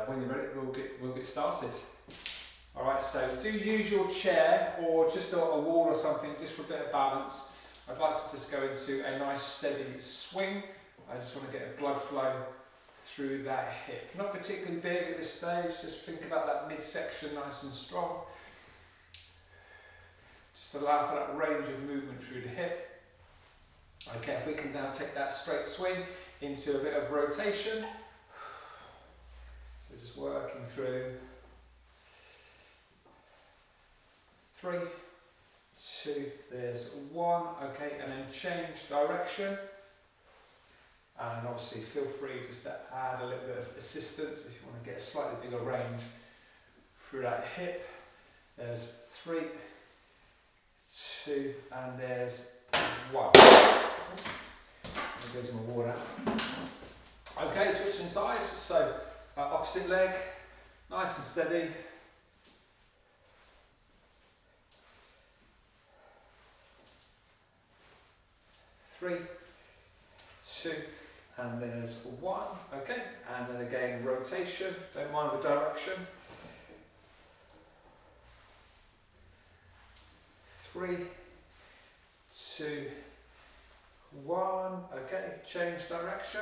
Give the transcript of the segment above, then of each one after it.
when you're ready, we'll get started. All right, so do use your chair or just a wall or something, just for a bit of balance. I'd like to just go into a nice steady swing. I just want to get a blood flow through that hip. Not particularly big at this stage, just think about that midsection nice and strong. Just allow for that range of movement through the hip. Okay, if we can now take that straight swing into a bit of rotation. So just working through. 3, 2, there's 1, okay, and then change direction. And obviously feel free just to add a little bit of assistance if you want to get a slightly bigger range through that hip. There's 3, 2, and there's 1. There goes my water. Okay, switching sides, so opposite leg, nice and steady. 3, 2, and there's 1, okay, and then again rotation, don't mind the direction. 3, 2, 1, okay, change direction.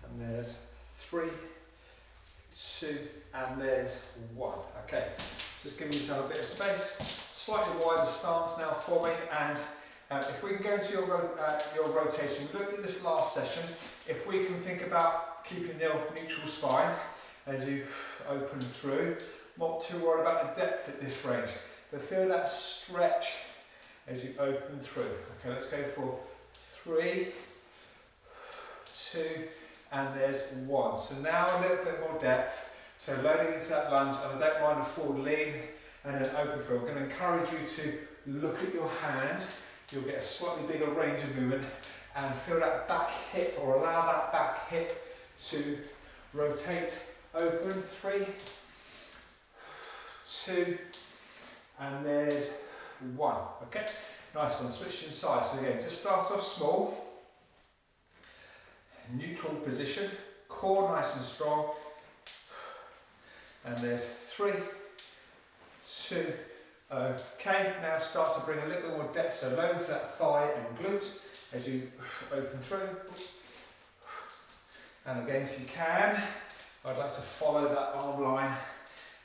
And there's 3, 2, and there's 1, okay. Just give yourself a bit of space. Slightly wider stance now for me, and if we can go into your rotation, we looked at this last session, if we can think about keeping the neutral spine as you open through, not too worried about the depth at this range, but feel that stretch as you open through. Okay, let's go for 3, 2, and there's 1. So now a little bit more depth, so loading into that lunge, and I don't mind a forward lean, and then open through. I'm going to encourage you to look at your hand. You'll get a slightly bigger range of movement and feel that back hip, or allow that back hip to rotate open. 3, 2, and there's 1. Okay, nice one. Switching sides. So again, just start off small. Neutral position. Core nice and strong. And there's 3, 2, okay, now start to bring a little bit more depth, so load into that thigh and glute as you open through. And again, if you can, I'd like to follow that arm line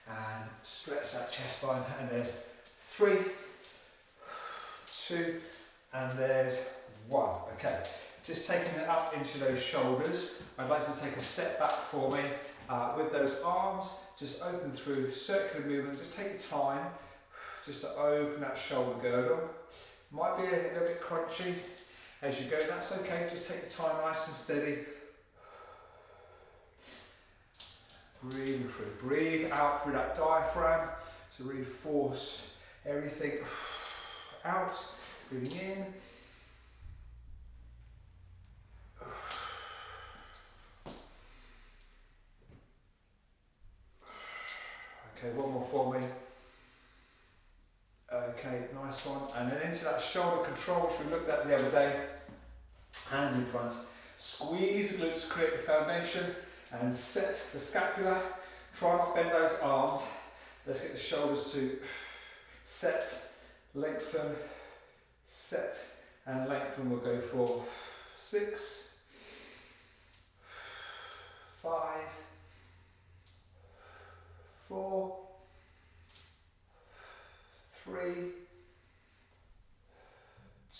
and stretch that chest line, and there's 3, 2, and there's 1, okay. Just taking it up into those shoulders, I'd like to take a step back for me with those arms, just open through, circular movement, just take your time, just to open that shoulder girdle. Might be a little bit crunchy as you go, that's okay, just take your time nice and steady. Breathe through, breathe out through that diaphragm, so really force everything out, breathing in. Okay, one more for me. Okay, nice one. And then into that shoulder control, which we looked at the other day. Hands in front. Squeeze the glutes, create the foundation, and set the scapula. Try not bend those arms. Let's get the shoulders to set, lengthen, set, and lengthen. We'll go for 6, 5, 4, 3,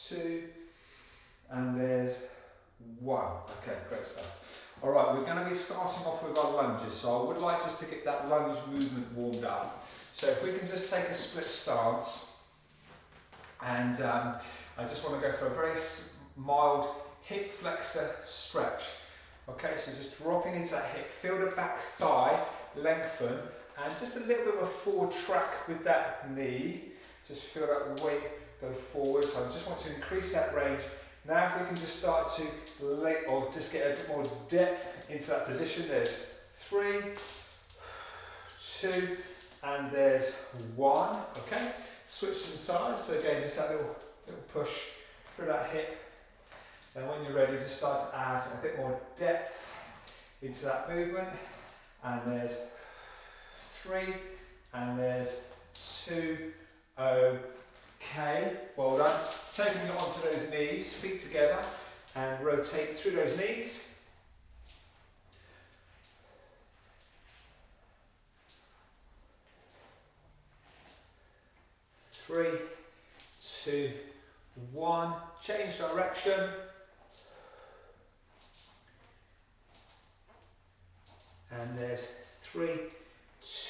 2, and there's 1. Okay, great stuff. All right, we're going to be starting off with our lunges, so I would like just to get that lunge movement warmed up. So if we can just take a split stance, and I just want to go for a very mild hip flexor stretch. Okay, so just dropping into that hip, feel the back thigh lengthen, and just a little bit of a forward track with that knee. Just feel that weight go forward. So I just want to increase that range. Now if we can just start to or just get a bit more depth into that position. There's 3, 2, and there's 1. Okay, switch to the side. So again, just that little push through that hip. Then when you're ready, just start to add a bit more depth into that movement. And there's 3, and there's 2. Okay, well done. Taking it onto those knees, feet together, and rotate through those knees. 3, 2, 1. Change direction. And there's 3,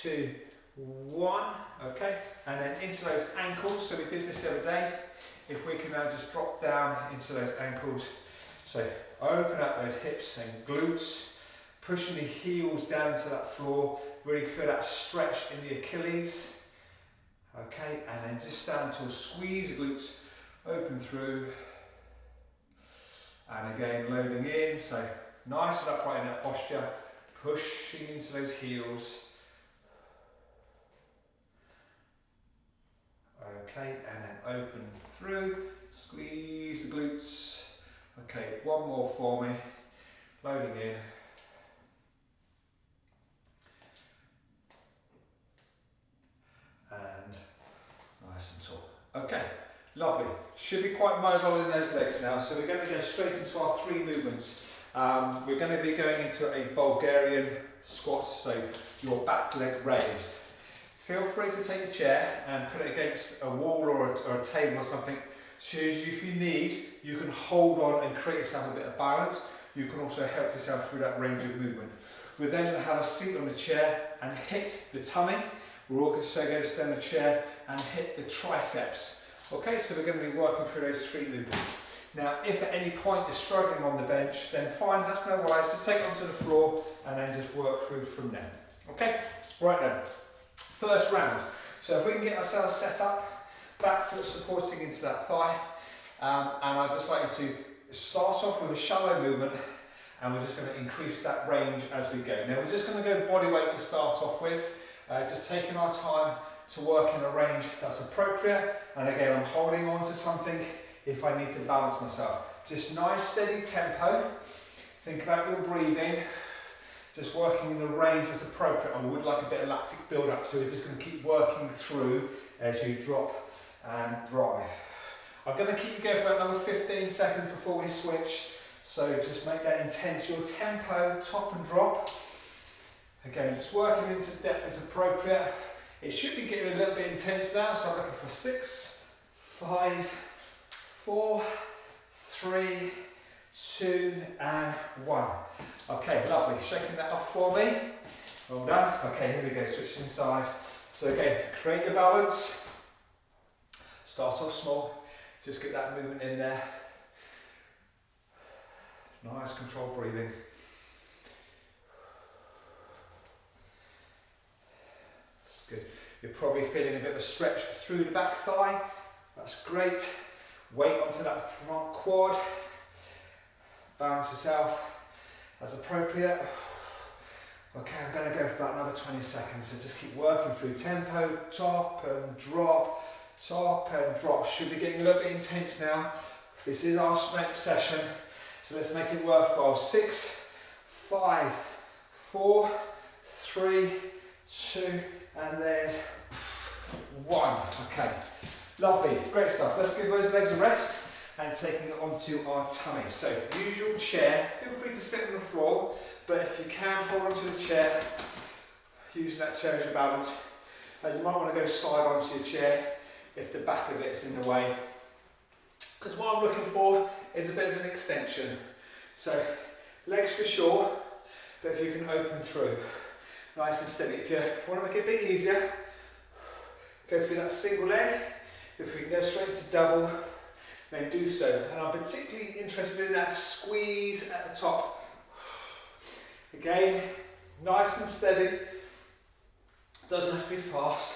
2, 1. Okay, and then into those ankles. So we did this the other day. If we can now just drop down into those ankles. So open up those hips and glutes, pushing the heels down to that floor. Really feel that stretch in the Achilles. Okay, and then just stand tall, squeeze the glutes, open through. And again, loading in. So nice and upright in that posture, pushing into those heels. Okay, and then open through, squeeze the glutes. Okay, one more for me, loading in. And nice and tall. Okay, lovely. Should be quite mobile in those legs now, so we're going to go straight into our 3 movements. We're going to be going into a Bulgarian squat, so your back leg raised. Feel free to take your chair and put it against a wall or a table or something. So if you need, you can hold on and create yourself a bit of balance. You can also help yourself through that range of movement. We're then going to have a seat on the chair and hit the tummy. We're also going to stand in the chair and hit the triceps. Okay, so we're going to be working through those 3 movements. Now, if at any point you're struggling on the bench, then fine, that's no worries. Just take it onto the floor and then just work through from there. Okay, right then. First round. So if we can get ourselves set up, back foot supporting into that thigh, and I'd just like you to start off with a shallow movement, and we're just going to increase that range as we go. Now we're just going to go body weight to start off with, just taking our time to work in a range that's appropriate, and again I'm holding on to something if I need to balance myself. Just nice steady tempo, think about your breathing. Just working in the range as appropriate. I would like a bit of lactic build up, so we're just going to keep working through as you drop and drive. I'm going to keep you going for another 15 seconds before we switch, so just make that intense. Your tempo, top and drop. Again, just working into depth as appropriate. It should be getting a little bit intense now, so I'm looking for 6, 5, 4, 3, 2 and 1. Okay, lovely. Shaking that off for me. Well done. Okay, here we go. Switching side. So again, create your balance. Start off small. Just get that movement in there. Nice controlled breathing. That's good. You're probably feeling a bit of a stretch through the back thigh. That's great. Weight onto that front quad. Balance yourself as appropriate. Okay, I'm going to go for about another 20 seconds, so just keep working through tempo, top and drop, top and drop. Should be getting a little bit intense now. This is our strength session, so let's make it worthwhile. 6, 5, 4, 3, 2, and there's 1. Okay, lovely, great stuff. Let's give those legs a rest. And taking it onto our tummy. So use your chair, feel free to sit on the floor, but if you can, hold onto the chair, using that chair as your balance. And you might want to go side onto your chair if the back of it's in the way. Because what I'm looking for is a bit of an extension. So legs for sure, but if you can open through, nice and steady. If you want to make it a bit easier, go through that single leg. If we can go straight to double, then do so. And I'm particularly interested in that squeeze at the top. Again, nice and steady. Doesn't have to be fast.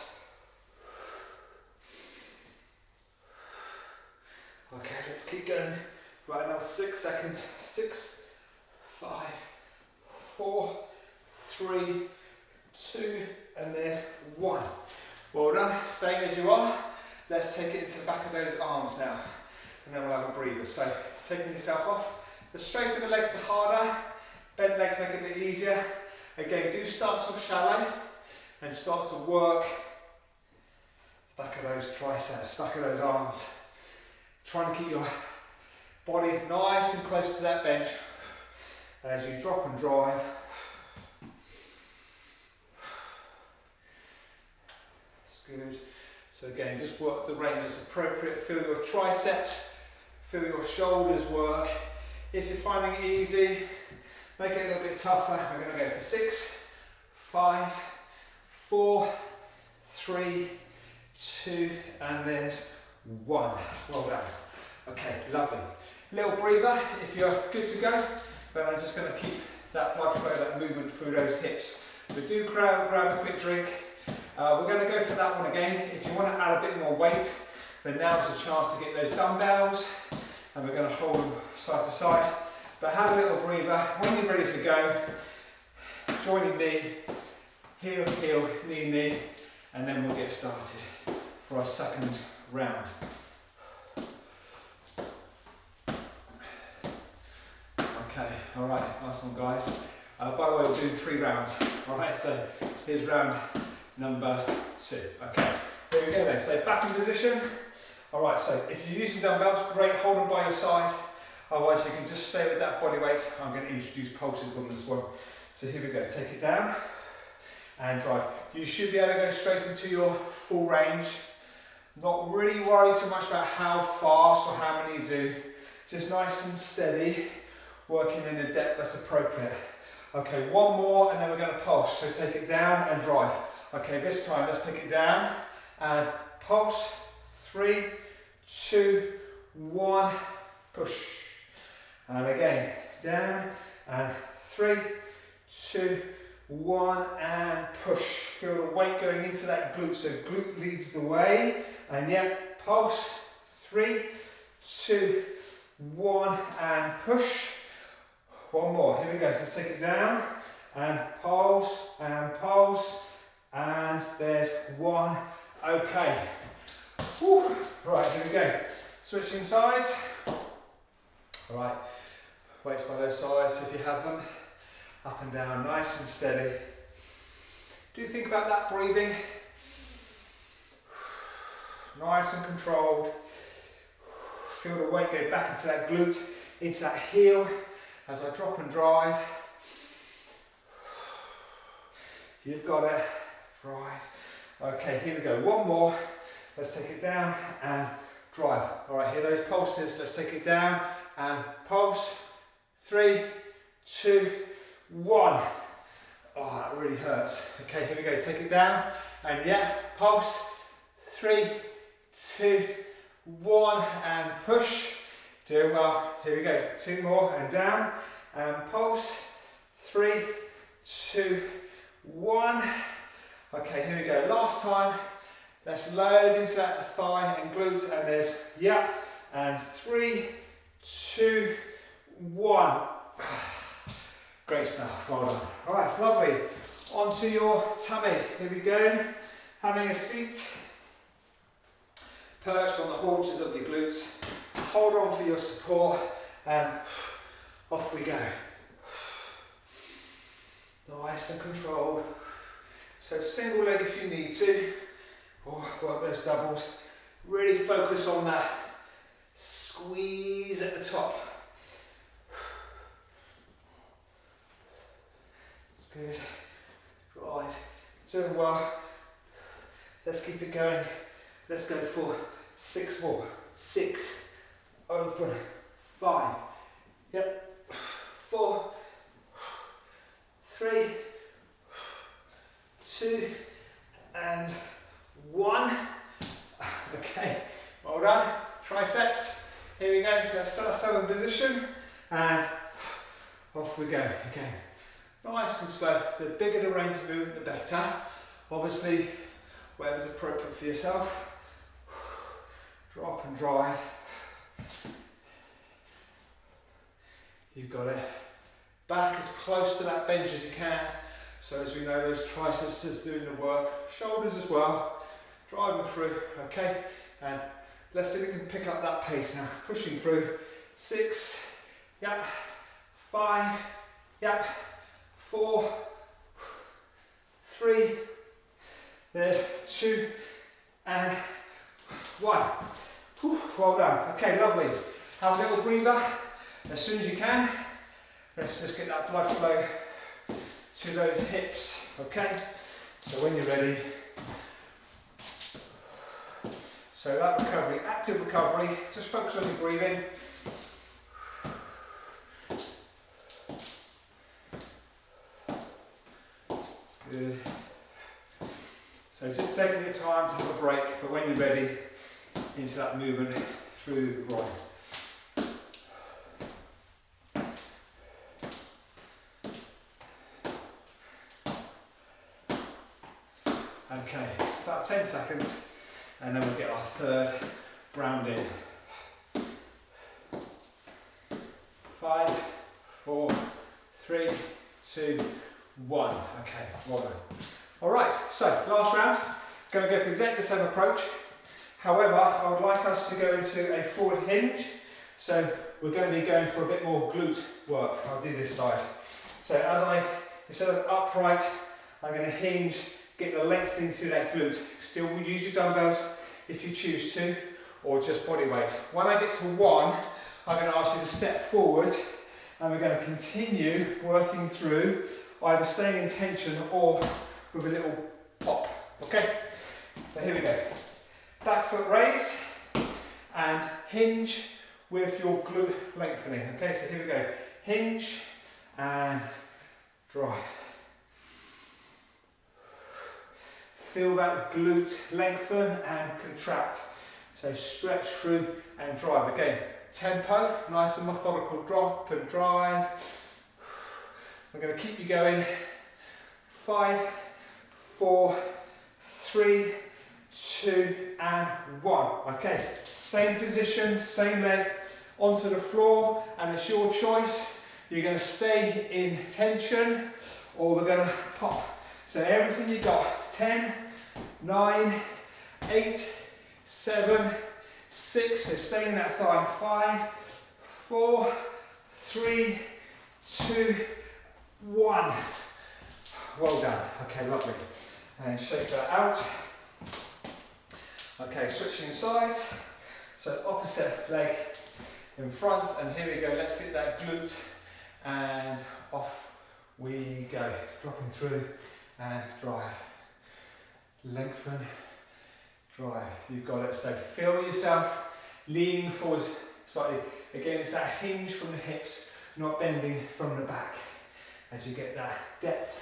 Okay, let's keep going. Right now, 6 seconds. 6, 5, 4, 3, 2, and there's 1. Well done. Staying as you are. Let's take it into the back of those arms now. and then we'll have a breather. So taking yourself off. The straighter the legs, the harder. Bend legs make it a bit easier. Again, do start off shallow and start to work the back of those triceps, back of those arms. Trying to keep your body nice and close to that bench as you drop and drive. It's good. So again, just work the range as appropriate. Feel your triceps, feel your shoulders work. If you're finding it easy, make it a little bit tougher. We're going to go for 6, 5, 4, 3, 2, and there's 1. Well done. Okay, lovely. Little breather if you're good to go. Then I'm just going to keep that blood flow, that movement through those hips. But do grab a quick drink. We're going to go for that one again. If you want to add a bit more weight, then now's the chance to get those dumbbells. And we're going to hold them side to side. But have a little breather. When you're ready to go, joining knee, heel, heel, knee, knee, and then we'll get started for our second round. Okay, all right, nice one, guys. By the way, we're doing 3 rounds. All right, so here's round number 2. Okay, here we go then. So back in position. All right, so if you're using dumbbells, great, hold them by your side. Otherwise, you can just stay with that body weight. I'm going to introduce pulses on this one. So here we go. Take it down and drive. You should be able to go straight into your full range. Not really worry too much about how fast or how many you do. Just nice and steady, working in a depth that's appropriate. Okay, one more and then we're going to pulse. So take it down and drive. Okay, this time let's take it down and pulse. 3, 2, 1, push. And again, down and 3, 2, 1, and push. Feel the weight going into that glute. So glute leads the way. And yep, pulse. 3, 2, 1, and push. One more. Here we go. Let's take it down and pulse, and there's 1. Okay. Whew. Right, here we go. Switching sides. All right. Weights by those sides if you have them. Up and down, nice and steady. Do think about that breathing. Nice and controlled. Feel the weight go back into that glute, into that heel as I drop and drive. You've got it. Drive. Okay, here we go. One more. Let's take it down and drive. All right, here are those pulses. Let's take it down and pulse. 3, 2, 1. Oh, that really hurts. Okay, here we go. Take it down and yeah, pulse. 3, 2, 1, and push. Doing well. Here we go. 2 more and down and pulse. 3, 2, 1. Okay, here we go. Last time. Let's load into that thigh and glutes, and there's yep, and 3, 2, 1. Great stuff. Well done. All right, lovely. Onto your tummy. Here we go. Having a seat. Perched on the haunches of your glutes. Hold on for your support, and off we go. Nice and controlled. So single leg if you need to, or work those doubles. Really focus on that squeeze at the top. It's good. Drive. Doing well. Let's keep it going. Let's go for 6 more. 6. Open. 5. Yep. 4. 3. 2. And 1. Okay. Well done. Triceps. Here we go. Let's set ourselves in position. And off we go. Again. Nice and slow. The bigger the range of movement, the better. Obviously, whatever's appropriate for yourself. Drop and drive. You've got it. Back as close to that bench as you can. So as we know, those triceps is doing the work. Shoulders as well. Drive them through. Okay. And Let's see if we can pick up that pace now. Pushing through. 6, yep. 5, yep. 4, 3, there's 2 and 1. Whew, well done. Okay, lovely. Have a little breather as soon as you can. Let's just get that blood flow to those hips, okay? So when you're ready, so that recovery, active recovery, just focus on your breathing. Good. So just taking your time to have a break, but when you're ready, into that movement through the groin. Okay, about 10 seconds, and then we'll get our third round in. 5, 4, 3, 2, 1. Okay, well done. Alright, so last round, going to go for exactly the same approach. However, I would like us to go into a forward hinge. So we're going to be going for a bit more glute work. I'll do this side. So instead of upright, I'm going to hinge, get the lengthening through that glute. Still use your dumbbells if you choose to, or just body weight. When I get to 1, I'm going to ask you to step forward, and we're going to continue working through either staying in tension or with a little pop. Okay? So here we go. Back foot raised and hinge with your glute lengthening. Okay, so here we go. Hinge and drive. Feel that glute lengthen and contract. So stretch through and drive. Again, tempo, nice and methodical, drop and drive. I'm going to keep you going. 5, 4, 3, 2 and 1. Okay, same position, same leg onto the floor, and it's your choice. You're going to stay in tension or we're going to pop. So everything you got. 10, 9, 8, 7, 6. So stay in that thigh. 5, 4, 3, 2, 1. Well done. Okay, lovely. And shake that out. Okay, switching sides. So opposite leg in front, and here we go. Let's get that glute and off we go. Dropping through and drive. Lengthen, drive. You've got it. So feel yourself leaning forward slightly. Again, it's that hinge from the hips, not bending from the back. As you get that depth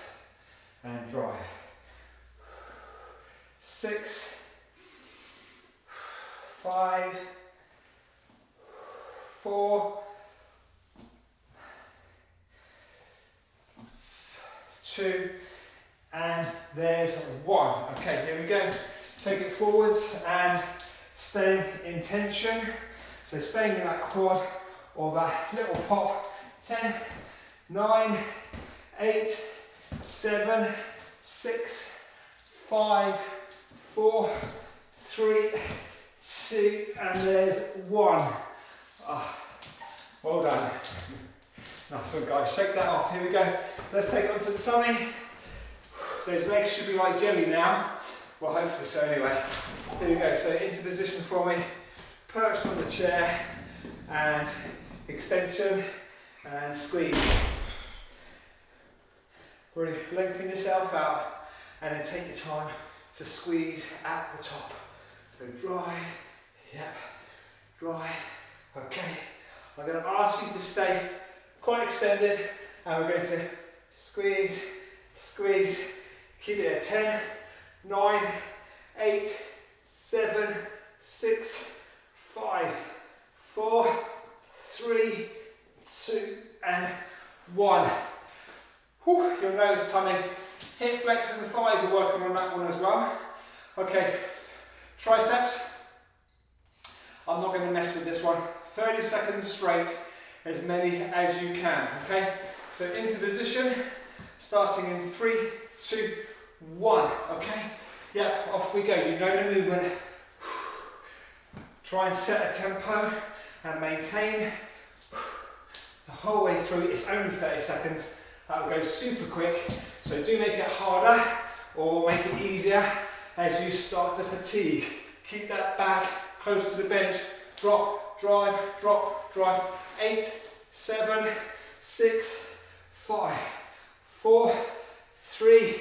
and drive. 6, 5, 4, 2, and there's 1. Okay, here we go. Take it forwards and staying in tension. So staying in that quad or that little pop. 10, 9, 8, 7, 6, 5, 4, 3, 2, and there's 1. Well done. Nice one, guys. Shake that off. Here we go. Let's take it onto the tummy. Those legs should be like jelly now. Well, hopefully so anyway. Here we go. So into position for me. Perched on the chair and extension and squeeze. Really lengthen yourself out and then take your time to squeeze at the top. So drive, yep, drive, okay. I'm going to ask you to stay quite extended and we're going to squeeze, squeeze, keep it at 10, 9, 8, 7, 6, 5, 4, 3, 2 and 1. Whew, you'll notice tummy, hip flex and the thighs are working on that one as well. Okay, triceps, I'm not going to mess with this one. 30 seconds straight, as many as you can, okay? So into position, starting in 3, 2, 1, okay? Yep, off we go, you know the movement. Try and set a tempo and maintain the whole way through. It's only 30 seconds. That will go super quick. So do make it harder or make it easier as you start to fatigue. Keep that back close to the bench. Drop, drive, drop, drive. 8, 7, 6, 5, 4, 3,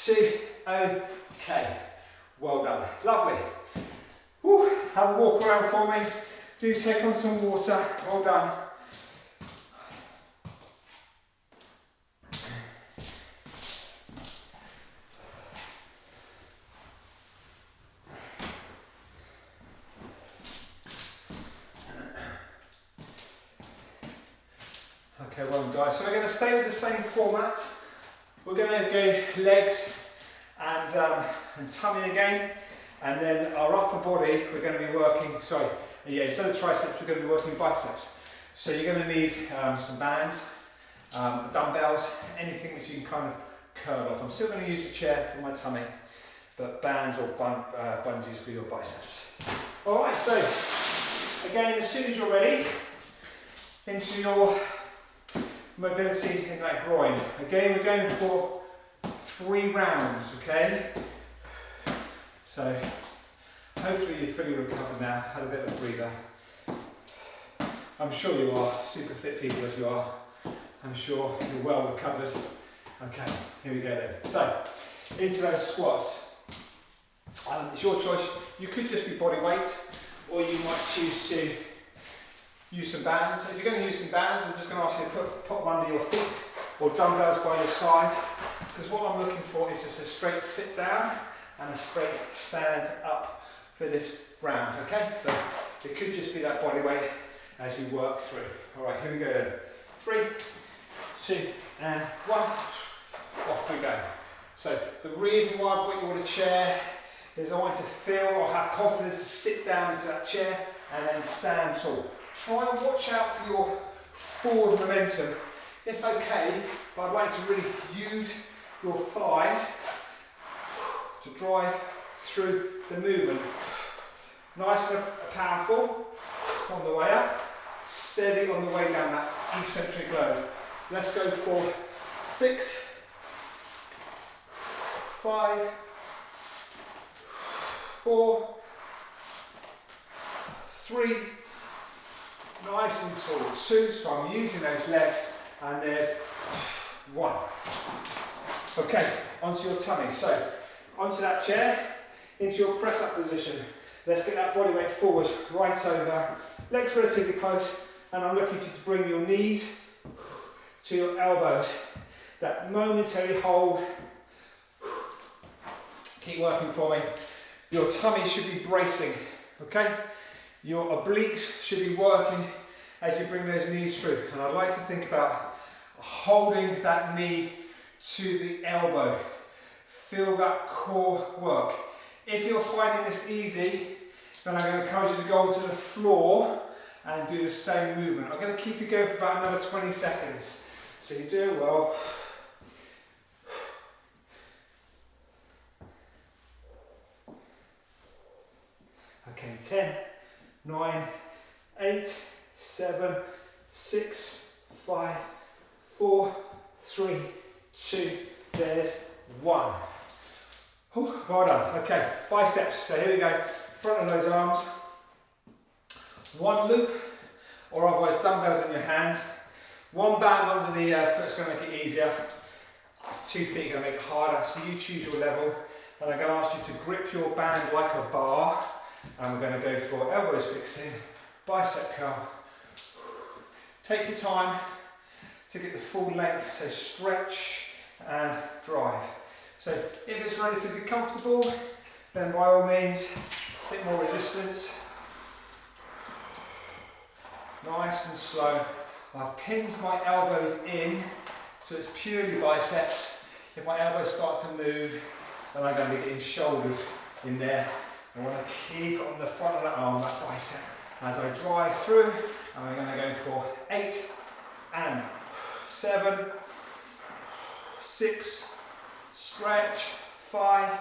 2, okay. Well done. Lovely. Woo. Have a walk around for me. Do take on some water. Well done. Okay, well done guys. So we're going to stay with the same format. We're going to go legs and tummy again. And then our upper body, we're going to be working, instead of triceps, we're going to be working biceps. So you're going to need some bands, dumbbells, anything which you can kind of curl off. I'm still going to use a chair for my tummy, but bands or bungees for your biceps. All right, so again, as soon as you're ready, into your mobility in that groin. Again, we're going for 3 rounds, okay? So, hopefully you're fully recovered now, had a bit of a breather. I'm sure you are, super fit people as you are. I'm sure you're well recovered. Okay, here we go then. So, into those squats. It's your choice. You could just be body weight, or you might choose to use some bands. If you're going to use some bands, I'm just going to ask you to put them under your feet, or dumbbells by your side, because what I'm looking for is just a straight sit down and a straight stand up for this round, okay? So it could just be that body weight as you work through. All right, here we go then. 3, 2, and 1. Off we go. So the reason why I've got you on a chair is I want you to feel or have confidence to sit down into that chair and then stand tall. Try and watch out for your forward momentum. It's okay, but I'd like to really use your thighs to drive through the movement. Nice and powerful on the way up, steady on the way down that eccentric load. Let's go for 6, 5, 4, 3, nice and tall, 2, so I'm using those legs, and there's 1. Okay, onto your tummy. So, onto that chair, into your press up position. Let's get that body weight forward, right over, legs relatively close, and I'm looking for you to bring your knees to your elbows. That momentary hold. Keep working for me. Your tummy should be bracing, okay? Your obliques should be working as you bring those knees through. And I'd like to think about holding that knee to the elbow. Feel that core work. If you're finding this easy, then I'm going to encourage you to go onto the floor and do the same movement. I'm going to keep you going for about another 20 seconds. So you're doing well. Okay, 10, 9, 8, 7, 6, 5, 4, 3, 2, there's 1. Ooh, well done. Okay, biceps. So here we go. Front of those arms. 1 loop, or otherwise dumbbells in your hands. 1 band under the foot's going to make it easier. 2 feet are going to make it harder. So you choose your level. And I'm going to ask you to grip your band like a bar. And we're going to go for elbows fixing, bicep curl. Take your time to get the full length. So stretch and drive. So if it's relatively comfortable, then by all means, a bit more resistance. Nice and slow. I've pinned my elbows in, so it's purely biceps. If my elbows start to move, then I'm going to be getting shoulders in there. I want to keep it on the front of that arm, that bicep. As I drive through, and I'm going to go for 8 and 7, 6, stretch, 5,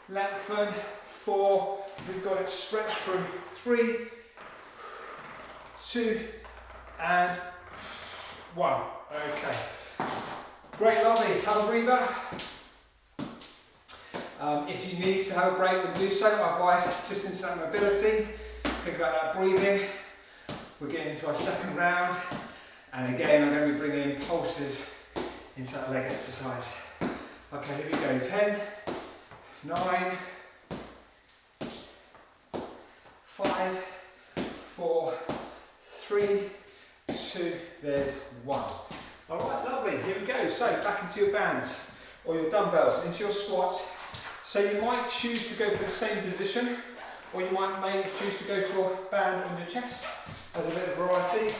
lengthen, 4, 4, we've got it stretched through 3, 2, and 1. Okay. Great, lovely. Have a breather. If you need to have a break, then do so. Otherwise, just into that mobility. Think about that breathing. We're getting into our second round. And again, I'm going to be bringing in pulses into that leg exercise. Okay, here we go. 10, 9, 5, 4, 3, 2, there's 1. All right, lovely. Here we go. So back into your bands or your dumbbells, into your squats. So you might choose to go for the same position, or you may choose to go for band on your chest as a bit of variety.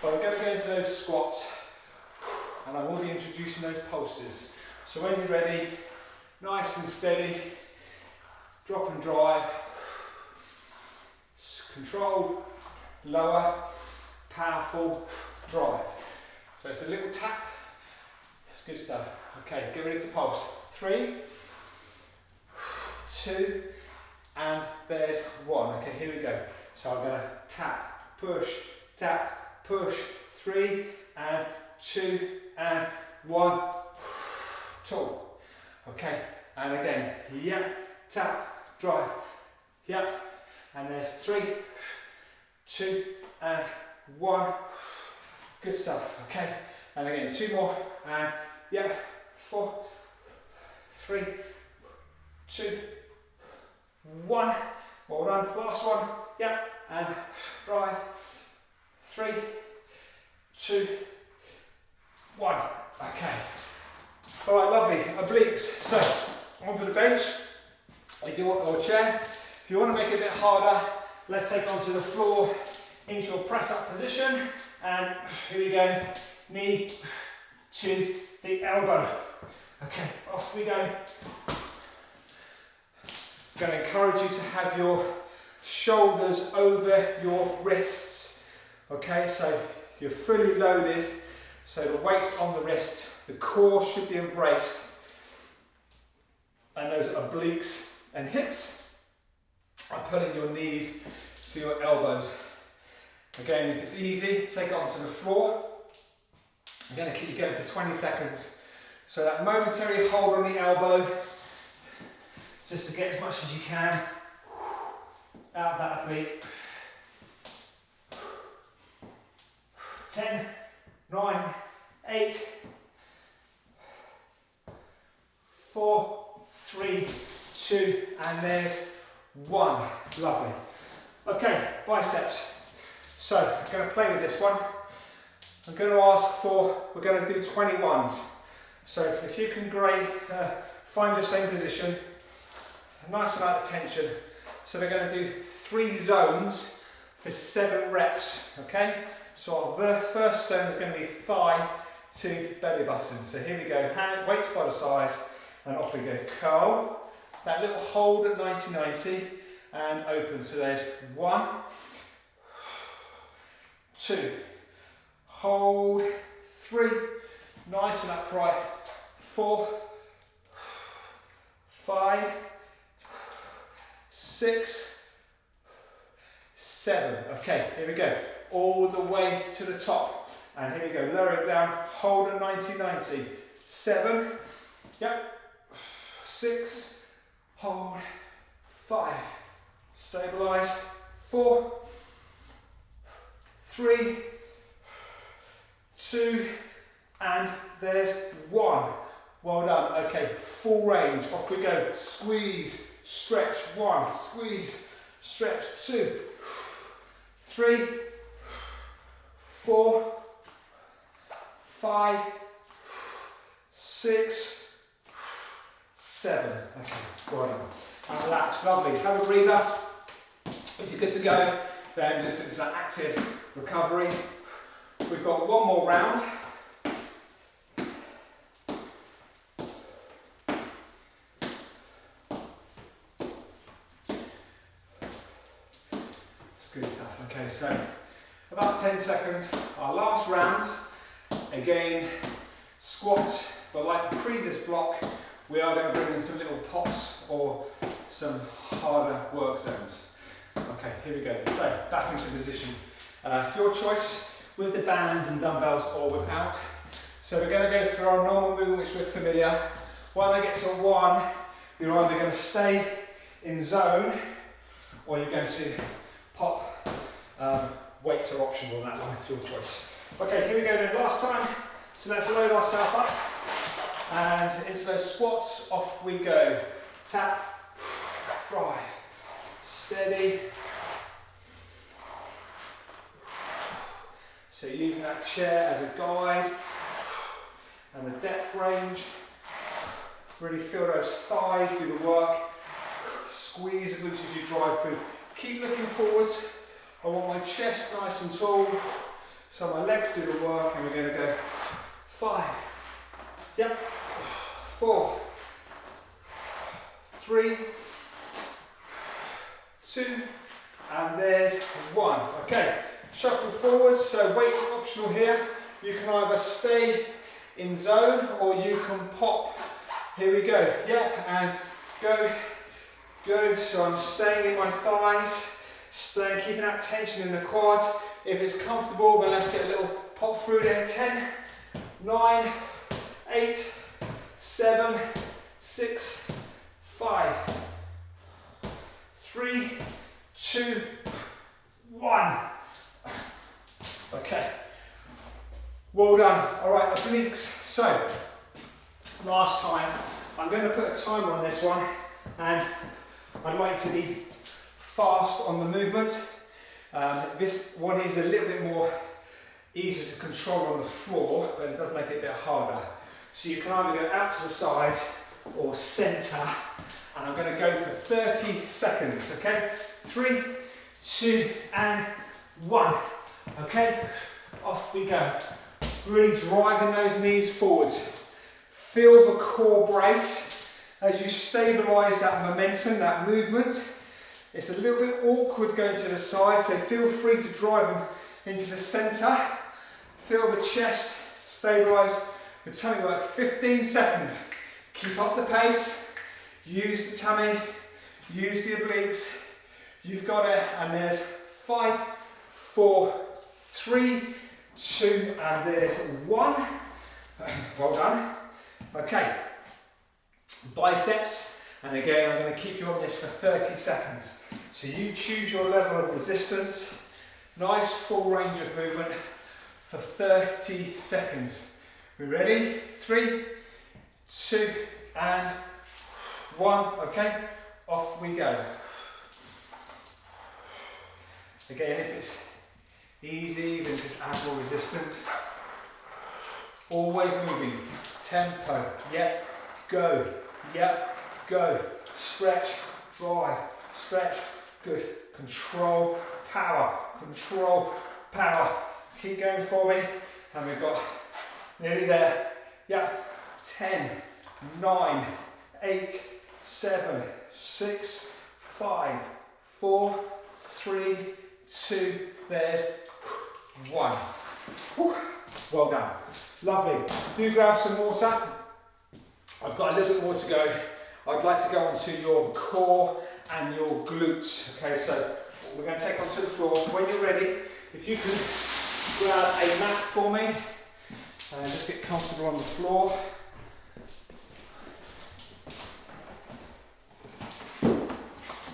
But we're going to go into those squats, and I will be introducing those pulses. So when you're ready, nice and steady, drop and drive, controlled, lower, powerful drive. So it's a little tap. It's good stuff. Okay, get ready to pulse. 3, 2, and there's 1. Okay, here we go. So I'm going to tap, push, 3, and 2, and 1, 2. Okay, and again, yep, tap, drive, yep, and there's 3, 2, and 1. Good stuff, okay, and again, 2 more, and yeah, 4, 3, 2, 1, well done, last one, yeah, and drive, 3, 2, 1, okay. All right, lovely, obliques, so onto the bench, if you want, or chair. If you want to make it a bit harder, let's take onto the floor into your press up position, and here we go, knee to the elbow. Okay, off we go. I'm going to encourage you to have your shoulders over your wrists. Okay, so you're fully loaded, so the weight's on the wrist, the core should be embraced, and those obliques and hips are pulling your knees to your elbows. Again, if it's easy, take it onto the floor. I'm going to keep you going for 20 seconds. So that momentary hold on the elbow, just to get as much as you can out of that oblique. 10, 9, 8, 4, 3, 2, and there's 1. Lovely. Okay, biceps. So I'm going to play with this one. I'm going to ask for, we're going to do 21s. So if you can find your same position, a nice amount of tension. So we're going to do 3 zones for 7 reps, okay? So our first zone is going to be thigh to belly button. So here we go, weights by the side, and off we go. Curl, that little hold at 90-90, and open. So there's 1, 2, hold, 3, nice and upright, 4, 5, 6, 7. Okay, here we go. All the way to the top. And here we go. Lower it down. Hold at 90-90. 7. Yep. 6. Hold. 5. Stabilize. 4. 3. 2. And there's 1. Well done. Okay, full range. Off we go. Squeeze. Stretch. 1. Squeeze. Stretch. 2. 3. 4. 5. 6. 7. Okay, well done. And relax. Lovely. Have a breather. If you're good to go, then just into that active recovery. We've got one more round. Good stuff. Okay, so about 10 seconds. Our last round. Again, squats, but like the previous block, we are going to bring in some little pops or some harder work zones. Okay, here we go. So back into position. Your choice with the bands and dumbbells or without. So we're going to go through our normal movement which we're familiar. When I get to 1, you're either going to stay in zone or you're going to pop. Weights are optional on that one, it's your choice. Okay, here we go then, last time. So let's load ourselves up and into those squats, off we go. Tap, drive, steady. So using that chair as a guide and the depth range. Really feel those thighs do the work. Squeeze the glutes as you drive through. Keep looking forwards. I want my chest nice and tall, so my legs do the work, and we're going to go 5, yep, 4, 3, 2, and there's 1. Okay, shuffle forwards, so weights are optional here. You can either stay in zone or you can pop. Here we go, yep, and go, go. So I'm staying in my thighs. Stay, keeping that tension in the quads. If it's comfortable, then let's get a little pop through there. 10, 9, 8, 7, 6, 5, 3, 2, 1. Okay. Well done. All right, obliques. So, last time, I'm going to put a timer on this one, and I'd like to be fast on the movement. This one is a little bit more easier to control on the floor, but it does make it a bit harder. So you can either go out to the side or centre, and I'm going to go for 30 seconds, okay? 3, 2, and 1. Okay, off we go. Really driving those knees forwards. Feel the core brace as you stabilise that momentum, that movement. It's a little bit awkward going to the side, so feel free to drive them into the centre. Feel the chest, stabilise the tummy work. 15 seconds. Keep up the pace. Use the tummy, use the obliques. You've got it, and there's 5, 4, 3, 2, and there's 1. Well done. Okay, biceps, and again I'm going to keep you on this for 30 seconds. So you choose your level of resistance. Nice full range of movement for 30 seconds. We ready? 3, 2, and 1. Okay, off we go. Again, if it's easy, then just add more resistance. Always moving. Tempo. Yep. Go. Yep. Go. Stretch. Drive. Stretch. Good. Control. Power. Control. Power. Keep going for me. And we've got nearly there. Yep. 10, 9, 8, 7, 6, 5, 4, 3, 2, there's 1. Whew. Well done. Lovely. Do grab some water. I've got a little bit more to go. I'd like to go onto your core and your glutes. Okay, so we're going to take onto the floor. When you're ready, if you can grab a mat for me and just get comfortable on the floor.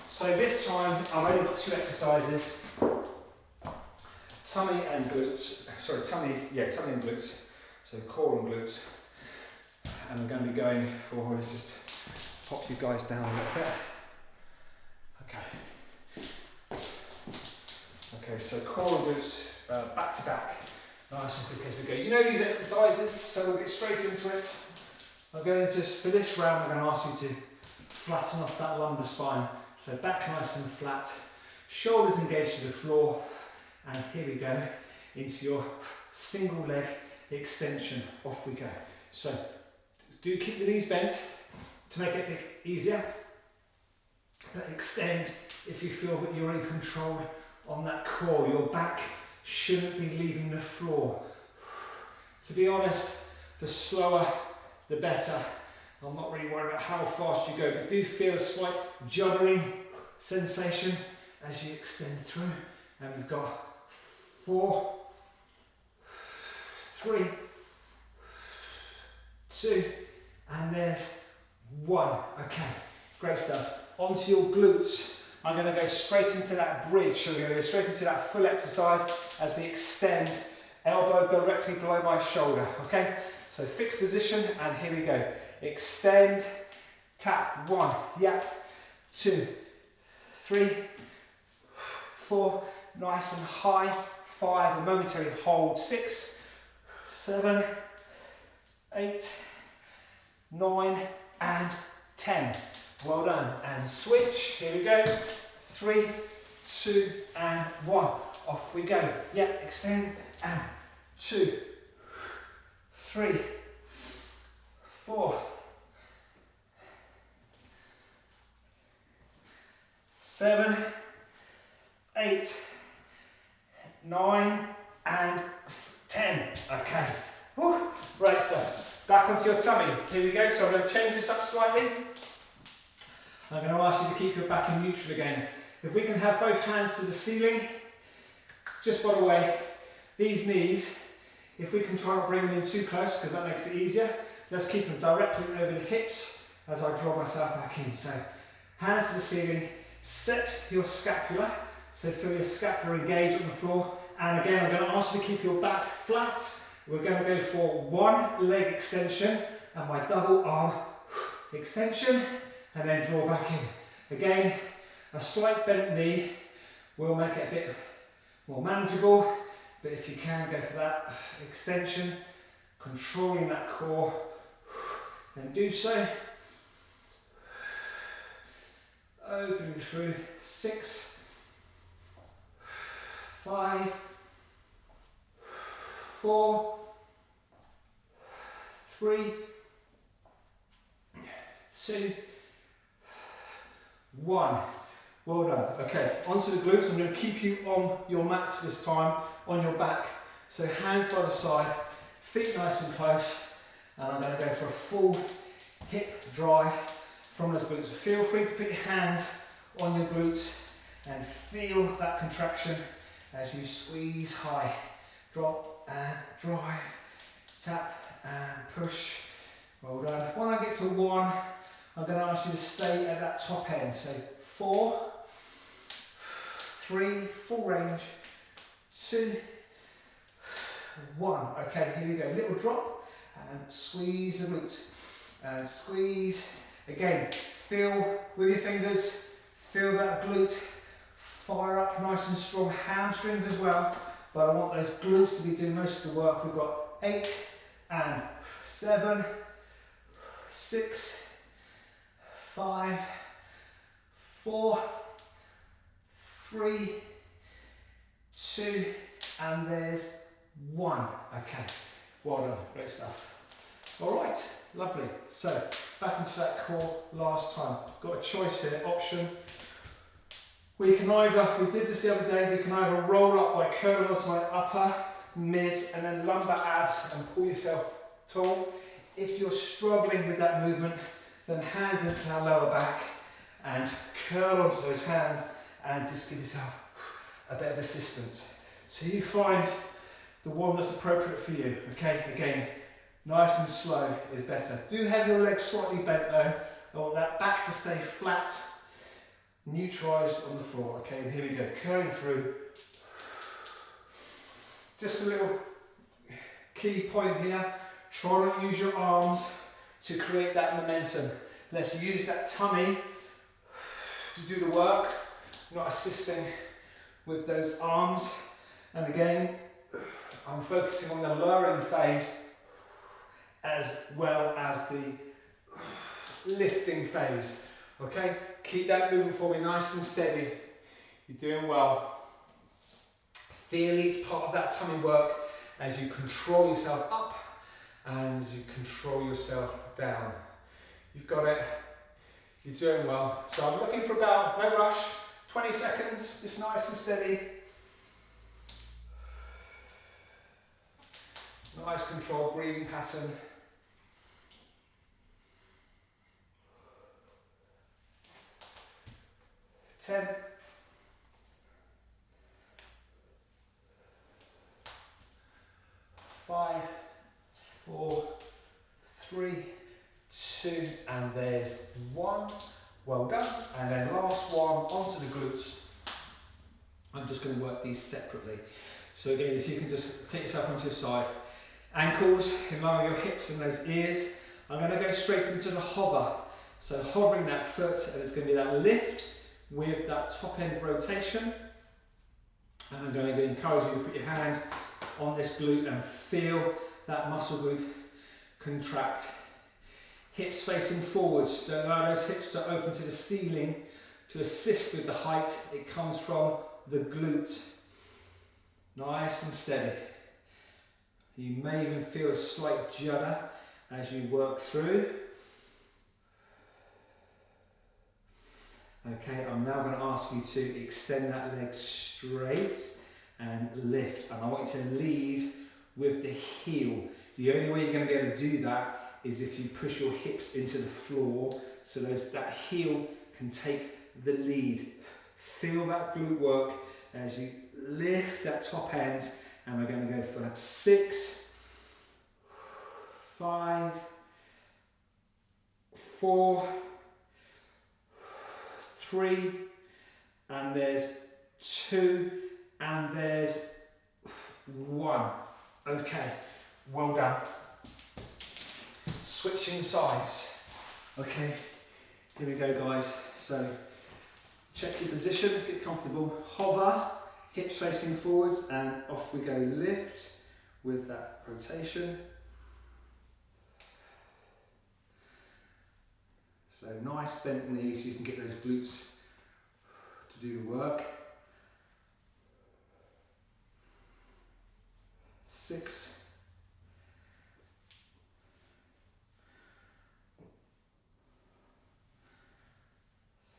So this time I've only got 2 exercises. Tummy and glutes. Sorry, tummy and glutes. So core and glutes. And I'm going to be going for, let's just pop you guys down a little bit. Okay. Okay, so core and glutes back to back. Nice and quick as we go. You know these exercises, so we'll get straight into it. I'm going to just, for this round, I'm going to ask you to flatten off that lumbar spine. So back nice and flat, shoulders engaged to the floor, and here we go into your single leg extension. Off we go. So do keep the knees bent to make it easier, but extend if you feel that you're in control on that core. Your back shouldn't be leaving the floor. To be honest, the slower the better. I'm not really worried about how fast you go, but do feel a slight juddering sensation as you extend through. And we've got 4, 3, 2, and there's 1. Okay, great stuff. Onto your glutes. I'm going to go straight into that bridge. So we're going to go straight into that full exercise as we extend, elbow directly below my shoulder. Okay, so fixed position, and here we go. Extend, tap, 1, yap, 2, 3, 4, nice and high, 5, a momentary hold, 6, 7, 8, 9, and 10. Well done. And switch, here we go, 3, 2, and 1. Off we go. Yeah, extend, and 2, 3, 4, 7, 8, 9, and 10. Okay. Whew. Right stuff. Back onto your tummy. Here we go. So I'm going to change this up slightly. I'm going to ask you to keep your back in neutral again. If we can have both hands to the ceiling, just by the way, these knees, if we can try not bring them in too close because that makes it easier, let's keep them directly over the hips as I draw myself back in. So hands to the ceiling, set your scapula, so feel your scapula engage on the floor. And again, I'm going to ask you to keep your back flat. We're going to go for 1 leg extension and my double arm extension, and then draw back in. Again, a slight bent knee will make it a bit more manageable, but if you can go for that extension, controlling that core, then do so. Opening through, 6, 5, 4, 3, 2, 1. Well done. Okay, onto the glutes. I'm going to keep you on your mat this time, on your back. So hands by the side, feet nice and close, and I'm going to go for a full hip drive from those glutes. Feel free to put your hands on your glutes and feel that contraction as you squeeze high. Drop and drive, tap and push. Well done. When I get to 1, I'm going to ask you to stay at that top end. So 4, 3, full range, 2, 1. Okay, here we go. Little drop and squeeze the glutes. And squeeze. Again, feel with your fingers, feel that glute. Fire up nice and strong, hamstrings as well. But I want those glutes to be doing most of the work. We've got 8 and 7, 6, 5, 4, 3, 2, and there's 1. Okay, well done, great stuff. All right, lovely. So back into that core last time. Got a choice here, option. We can either, we did this the other day, we can either roll up by curling onto my upper, mid, and then lumbar abs and pull yourself tall. If you're struggling with that movement, then hands into our lower back and curl onto those hands and just give yourself a bit of assistance. So you find the one that's appropriate for you, okay? Again, nice and slow is better. Do have your legs slightly bent though. I want that back to stay flat, neutralised on the floor, okay? And here we go, curling through. Just a little key point here, try not use your arms to create that momentum. Let's use that tummy to do the work, not assisting with those arms. And again, I'm focusing on the lowering phase as well as the lifting phase. Okay, keep that moving for me nice and steady. You're doing well. Feel each part of that tummy work as you control yourself up and as you control yourself down. You've got it. You're doing well. So I'm looking for about, no rush, 20 seconds, just nice and steady. Nice controlled breathing pattern. 10, 5, 4, 3, 2, and there's 1. Well done. And then last one onto the glutes. I'm just going to work these separately. So again, if you can just take yourself onto your side, ankles in line with your hips and those ears. I'm going to go straight into the hover. So hovering that foot, and it's going to be that lift with that top end rotation. And I'm going to encourage you to put your hand on this glute and feel that muscle group contract. Hips facing forwards. Don't allow those hips to open to the ceiling to assist with the height. It comes from the glute. Nice and steady. You may even feel a slight judder as you work through. Okay, I'm now going to ask you to extend that leg straight and lift. And I want you to lead with the heel. The only way you're going to be able to do that is if you push your hips into the floor so that heel can take the lead. Feel that glute work as you lift that top end, and we're going to go for 6, 5, 4, 3, and there's 2, and there's 1. Okay, well done. Switching sides. Okay, here we go, guys. So check your position, get comfortable, hover, hips facing forwards, and off we go. Lift with that rotation. So nice bent knees, so you can get those glutes to do the work. 6,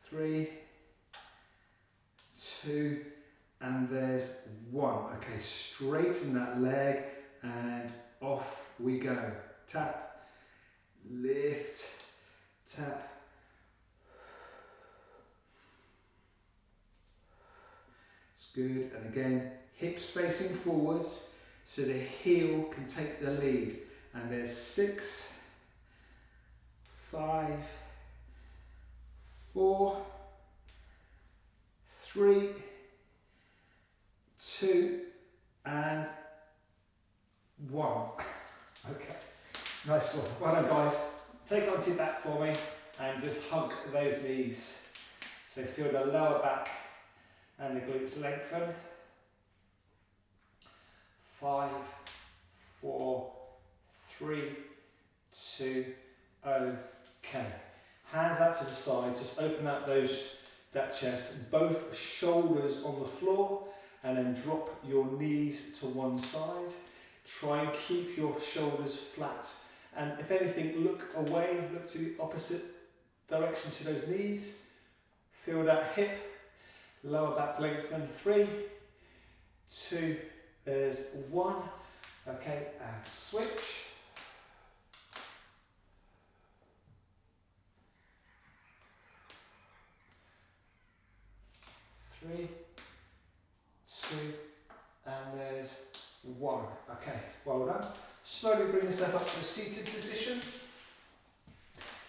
3, 2, and there's 1. Okay, straighten that leg and off we go. Tap, lift, tap. It's good. And again, hips facing forwards so the heel can take the lead. And there's 6, 5, 4, 3, 2, and 1. Okay, nice one. Well done, guys. Take it onto your back for me and just hug those knees. So feel the lower back and the glutes lengthen. 5, 4, 3, 2, okay. Hands out to the side, just open up that chest, both shoulders on the floor, and then drop your knees to one side. Try and keep your shoulders flat. And if anything, look away, look to the opposite direction to those knees. Feel that hip, lower back lengthen. 3, 2, there's 1. Okay, and switch. 3, 2, and there's 1. Okay, well done. Slowly bring yourself up to a seated position.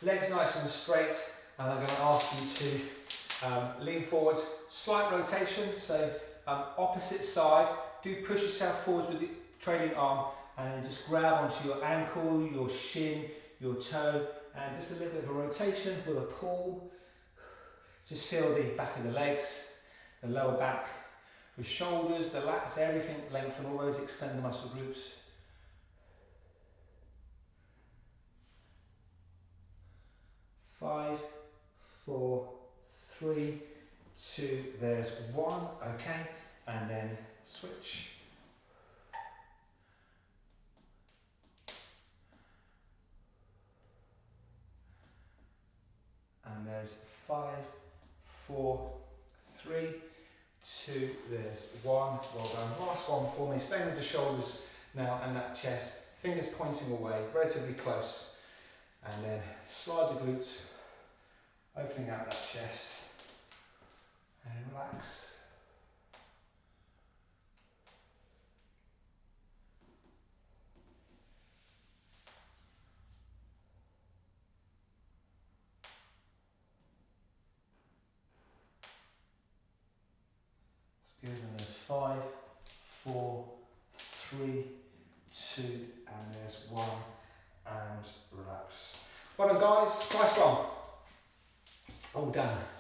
Legs nice and straight, and I'm going to ask you to lean forwards. Slight rotation, so opposite side. Do push yourself forwards with the trailing arm, and then just grab onto your ankle, your shin, your toe, and just a little bit of a rotation with a pull. Just feel the back of the legs, the lower back, the shoulders, the lats, everything lengthen, always extend the muscle groups. Five, 4, 3, 2, there's 1, okay, and then switch. And there's 5, 4, 3, 2, there's 1, well done. Last one for me, staying with the shoulders now and that chest, fingers pointing away, relatively close. And then slide the glutes, opening out that chest. and relax. Good, and there's 5, 4, 3, 2, and there's 1, and relax. Well done guys, nice one. All done.